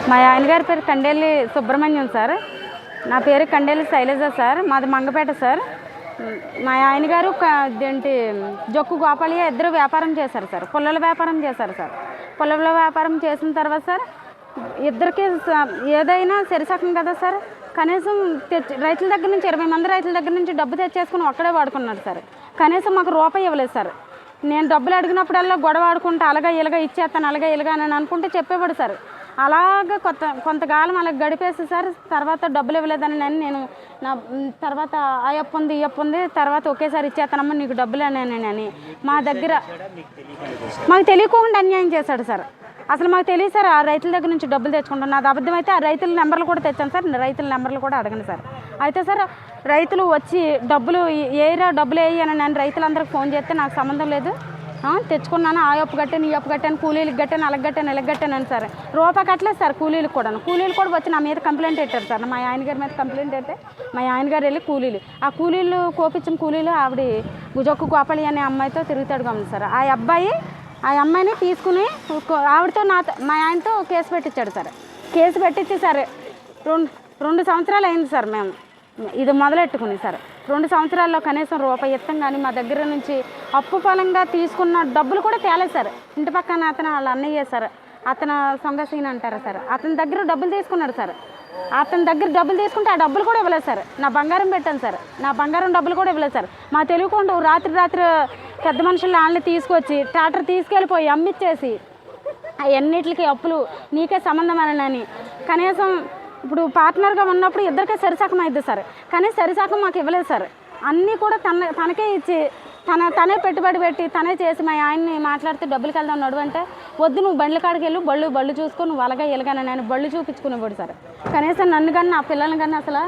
మా ఆయన గారి పేరు కండేలి సుబ్రహ్మణ్యం సార్. నా పేరు కండేలి శైలజ సార్. మాది మంగపేట సార్. మా ఆయన గారు ఏంటి జొక్కు గోపాలయ్య ఇద్దరు వ్యాపారం చేశారు సార్. పుల్లల వ్యాపారం చేశారు సార్. పుల్లల వ్యాపారం చేసిన తర్వాత సార్ ఇద్దరికి ఏదైనా సరిసకం కదా సార్. కనీసం రైతుల దగ్గర నుంచి 20 మంది రైతుల దగ్గర నుంచి డబ్బు తెచ్చేసుకుని ఒక్కడే వాడుకున్నాడు సార్. కనీసం మాకు రూపాయి ఇవ్వలేదు సార్. నేను డబ్బులు అడిగినప్పుడల్లా గొడవ ఆడుకుంటా అలాగా ఇలాగా ఇచ్చేస్తాను అలాగా ఇలాగా అని అనుకుంటే చెప్పేవాడు సార్. అలాగ కొంతకాలం అలా గడిపేసి సార్ తర్వాత డబ్బులు ఇవ్వలేదని నేను నా తర్వాత ఆ అప్పు ఉంది ఈ అప్పు ఉంది తర్వాత ఒకేసారి ఇచ్చేస్తానమ్మా నీకు డబ్బులు అని మా దగ్గర మాకు తెలియకుండా అన్యాయం చేశాడు సార్. అసలు మాకు తెలియదు సార్. ఆ రైతుల దగ్గర నుంచి డబ్బులు తెచ్చుకుంటాను. నాది అబద్ధం అయితే ఆ రైతుల నెంబర్లు కూడా తెచ్చాను సార్. రైతుల నెంబర్లు కూడా అడగండి సార్. అయితే సార్ రైతులు వచ్చి డబ్బులు ఏరా డబ్బులు వేయి అని నేను రైతులందరికీ ఫోన్ చేస్తే నాకు సంబంధం లేదు తెచ్చుకున్నాను ఆ అప్పు కట్టాను ఈ అప్పు కట్టాను కూలీలకు కట్టాను అలాగ కట్టాను ఇలాగ కట్టాను అని సార్. రూపాయి కట్టలేదు సార్ కూలీలకు కూలీలు కూడా వచ్చి నా మీద కంప్లైంట్ పెట్టారు సార్. మా ఆయన గారి మీద కంప్లైంట్ అయితే మా ఆయన గారు వెళ్ళి ఆ కూలీలు కోపించిన కూలీలు ఆవిడ జొక్కు గోపాలి అనే అమ్మాయితో తిరుగుతాడు గమని సార్. ఆ అమ్మాయిని తీసుకుని ఆవిడతో మా ఆయనతో కేసు పెట్టించాడు సార్. కేసు పెట్టించి సార్ 2 సంవత్సరాలు అయింది సార్. మేము ఇది మొదలెట్టుకుని సార్ 2 సంవత్సరాల్లో కనీసం రూపాయి ఇస్తాం కానీ మా దగ్గర నుంచి అప్పు ఫలంగా తీసుకున్న డబ్బులు కూడా తేలేదు సార్. ఇంటి పక్కన అతను వాళ్ళ అన్నయ్య సార్. అతను సొంగసీన్ అంటారు సార్. అతని దగ్గర డబ్బులు తీసుకున్నాడు సార్. అతని దగ్గర డబ్బులు తీసుకుంటే ఆ డబ్బులు కూడా ఇవ్వలేదు సార్. నా బంగారం పెట్టాను సార్. నా బంగారం డబ్బులు కూడా ఇవ్వలేదు సార్. మా తెలియకుండా రాత్రి పెద్ద మనుషులు వాళ్ళని తీసుకొచ్చి ట్రాక్టర్ తీసుకెళ్ళిపోయి అమ్మిచ్చేసి అన్నిటికి అప్పులు నీకే సంబంధం అని కనీసం ఇప్పుడు పార్ట్నర్గా ఉన్నప్పుడు ఇద్దరికే సరిసకం అయింది సార్. కానీ సరిసకం మాకు ఇవ్వలేదు సార్. అన్నీ కూడా తనకే ఇచ్చి తనే పెట్టుబడి పెట్టి తనే చేసి మా ఆయన్ని మాట్లాడితే డబ్బులకి వెళ్దాం నడువంటే వద్దు నువ్వు బండ్ల కాడికి వెళ్ళు బళ్ళు చూసుకొని నువ్వు అలాగా ఇలాగానే నేను బళ్ళు చూపించుకునేవాడు సార్. కనీసం నన్ను కానీ నా పిల్లల్ని కానీ అసలు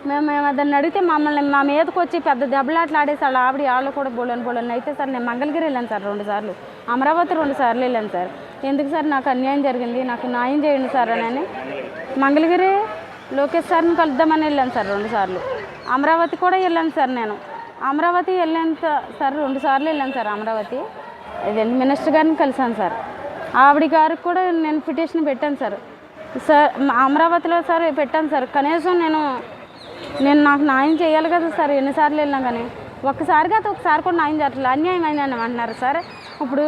మేము దాన్ని అడిగితే మమ్మల్ని మా మీదకి వచ్చి పెద్ద దెబ్బలాట్లు ఆడేసి వాళ్ళు కూడా బోళ్ళని అయితే సార్ నేను మంగళగిరి వెళ్ళాను సార్ 2 సార్లు. అమరావతి 2 సార్లు వెళ్ళాను సార్. ఎందుకు సార్ నాకు అన్యాయం జరిగింది నాకు న్యాయం చేయండి సార్ అని మంగళగిరి లోకేష్ సార్ని కలుద్దామని వెళ్ళాను సార్ 2 సార్లు. అమరావతి కూడా వెళ్ళాను సార్. నేను అమరావతి వెళ్ళాను సార్ 2 సార్లు వెళ్ళాను సార్. అమరావతి మినిస్టర్ గారిని కలిసాను సార్. ఆవిడ గారికి కూడా నేను పిటిషన్ పెట్టాను సార్. అమరావతిలో సార్ పెట్టాను సార్. కనీసం నేను నాకు న్యాయం చేయాలి కదా సార్. ఎన్నిసార్లు వెళ్ళినా కానీ ఒకసారి కూడా న్యాయం జరగలేదు. అన్యాయం అయిందని అంటున్నారు సార్. ఇప్పుడు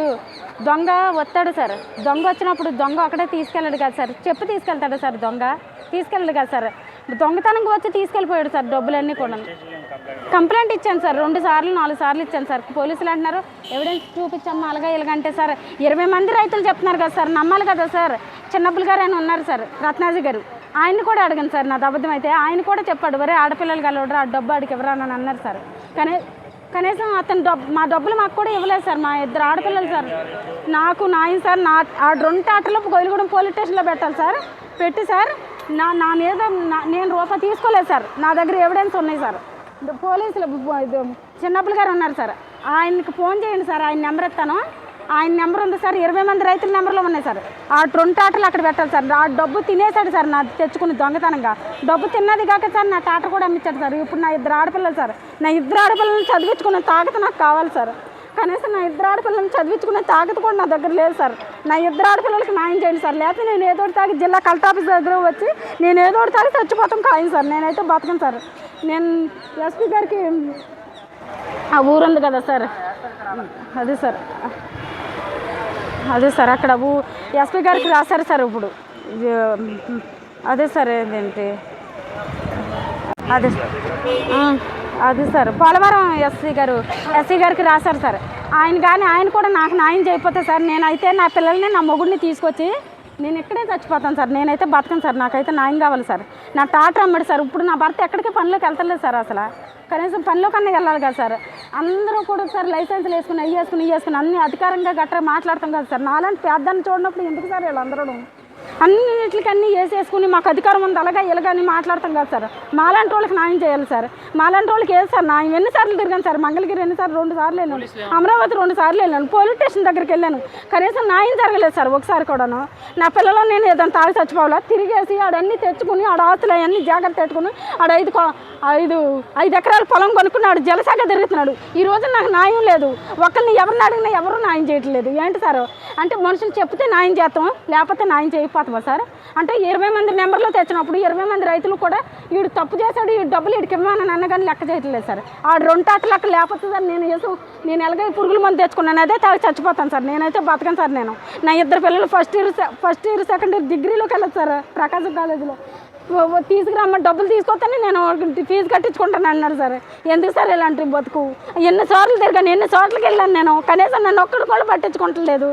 దొంగ వస్తాడు సార్. దొంగ వచ్చినప్పుడు దొంగ ఒకటే తీసుకెళ్ళాడు కదా సార్. చెప్పి తీసుకెళ్తాడు సార్. దొంగ తీసుకెళ్ళాడు కదా సార్. దొంగతనంగా వచ్చి తీసుకెళ్ళిపోయాడు సార్. డబ్బులన్నీ కూడా కంప్లైంట్ ఇచ్చాను సార్. 2 సార్లు 4 సార్లు ఇచ్చాను సార్. పోలీసులు అంటున్నారు ఎవిడెన్స్ చూపించమ్మా అలాగా ఇలాగంటే సార్ 20 మంది రైతులు చెప్తున్నారు కదా సార్. నమ్మాలి కదా సార్. చిన్నప్పులు గారు ఆయన ఉన్నారు సార్ రత్నాజీ గారు. ఆయన్ని కూడా అడగండి సార్. నాది అబద్ధం అయితే ఆయన కూడా చెప్పాడు వరే ఆడపిల్లలు కలవడరా ఆ డబ్బు ఆడికి ఎవరా అని అన్నారు సార్. కనీసం అతను మా డబ్బులు మాకు కూడా ఇవ్వలేదు సార్. మా 2 ఆడపిల్లలు సార్. నాకు న్యాయం సార్. ఆ 2 టాటర్లో గొయ్యగూడెం పోలీస్ స్టేషన్లో పెట్టాలి సార్. పెట్టి సార్ నా మీద నేను రూపాయి తీసుకోలేదు సార్. నా దగ్గర ఎవిడెన్స్ ఉన్నాయి సార్. పోలీసులు చిన్నప్పులు గారు ఉన్నారు సార్. ఆయనకి ఫోన్ చేయండి సార్. ఆయన నెంబర్ ఇస్తాను. ఆయన నెంబర్ ఉంది సార్. 20 మంది రైతుల నెంబర్లో ఉన్నాయి సార్. ఆ 2 టాటర్లు అక్కడ పెట్టాలి సార్. ఆ డబ్బు తినేసాడు సార్. నా తెచ్చుకుని దొంగతనంగా డబ్బు తిన్నది కాక సార్ నా టాటర్ కూడా అమ్మించాడు సార్. ఇప్పుడు నా 2 ఆడపిల్లలు సార్. నా 2 ఆడపిల్లలను చదివించుకునే తాకత నాకు కావాలి సార్. కనీసం నా 2 ఆడపిల్లలను చదివించుకునే తాకత కూడా నా దగ్గర లేదు సార్. నా 2 ఆడపిల్లలకి న్యాయం చేయండి సార్. లేకపోతే నేను ఏదో తాగి జిల్లా కలెక్టర్ ఆఫీస్ దగ్గర వచ్చి నేను ఏదో తాగి చచ్చిపోతాం ఖాయం సార్. నేనైతే బతకను సార్. నేను ఎస్పీ గారికి ఆ ఊరుంది కదా సార్. అదే సార్ అక్కడ ఎస్పీ గారికి రాశారు సార్. ఇప్పుడు అదే సార్ ఏంటంటే అదే సార్ పోలవరం ఎస్సీ గారికి రాశారు సార్. ఆయన కూడా నాకు న్యాయం చేయకపోతే సార్ నేనైతే నా పిల్లల్ని నా మొగుడిని తీసుకొచ్చి నేను ఇక్కడే చచ్చిపోతాను సార్. నేనైతే బతకను సార్. నాకైతే న్యాయం కావాలి సార్. నా టాటర్ అమ్మాడు సార్. ఇప్పుడు నా భర్త ఎక్కడికి పనిలోకి వెళ్తలేదు సార్. అసలు కనీసం పనిలో కన్నా వెళ్ళాలి కదా సార్. అందరూ కూడా సార్ లైసెన్స్లు వేసుకుని అన్ని అధికారంగా గట్రా మాట్లాడతాం కదా సార్. నాలాంటి పేదాన్ని చూడనప్పుడు ఎందుకు సార్ వీళ్ళందరూ అన్నిటికన్నీ వేసేసుకుని మాకు అధికారం ఉంది అలాగా ఇలాగని మాట్లాడతాం కదా సార్. మాలాంటి వాళ్ళకి న్యాయం చేయాలి సార్. మాలాంటి వాళ్ళకి ఏది సార్ న్యాయం? ఎన్నిసార్లు తిరిగాను సార్. మంగళగిరి ఎన్నిసార్లు 2 సార్లు వెళ్ళాను. అమరావతి 2 సార్లు వెళ్ళాను. పోలీస్ స్టేషన్ దగ్గరికి వెళ్ళాను. కనీసం న్యాయం జరగలేదు సార్ ఒకసారి కూడాను. నా పిల్లలను నేను ఏదైనా తాగి చచ్చిపోవాలా తిరిగేసి ఆడన్నీ తెచ్చుకుని ఆస్తులు అవన్నీ జాగ్రత్త పెట్టుకుని 5 ఎకరాల పొలం కొనుక్కున్నాడు. జలసాగా తిరుగుతున్నాడు. ఈ రోజు నాకు న్యాయం లేదు. ఒకరిని ఎవరిని అడిగినా ఎవరు న్యాయం చేయట్లేదు. ఏంటి సార్ అంటే మనుషులు చెప్తే న్యాయం చేస్తాం లేకపోతే న్యాయం చేయకపోతాం. చచ్చిపోతామా సార్? అంటే 20 మంది నెంబర్లో తెచ్చినప్పుడు 20 మంది రైతులు కూడా వీడు తప్పు చేశాడు, ఈ డబ్బులు వీడికి ఇవ్వమని అన్న కానీ లెక్క చేయట్లేదు సార్. ఆ 2 టాట్లు లెక్క లేకపోతే సార్ నేను ఎలాగో పురుగుల మందు తెచ్చుకున్నాను, అదే తాగి చచ్చిపోతాను సార్. నేనైతే బతకను సార్. నేను నా 2 పిల్లలు ఫస్ట్ ఇయర్ సెకండ్ ఇయర్ డిగ్రీలోకి వెళ్ళదు సార్ ప్రకాశం కాలేజీలో. తీసుకురమ్మని డబ్బులు తీసుకొస్తాను, నేను ఫీజు కట్టించుకుంటాను అన్నాడు సార్. ఎందుకు సార్ ఇలాంటి బతుకు? ఎన్ని చోట్ల తిరిగాను, ఎన్ని చోట్లకి వెళ్ళాను నేను, కనీసం నన్ను ఒక్కడు కూడా పట్టించుకుంటలేదు.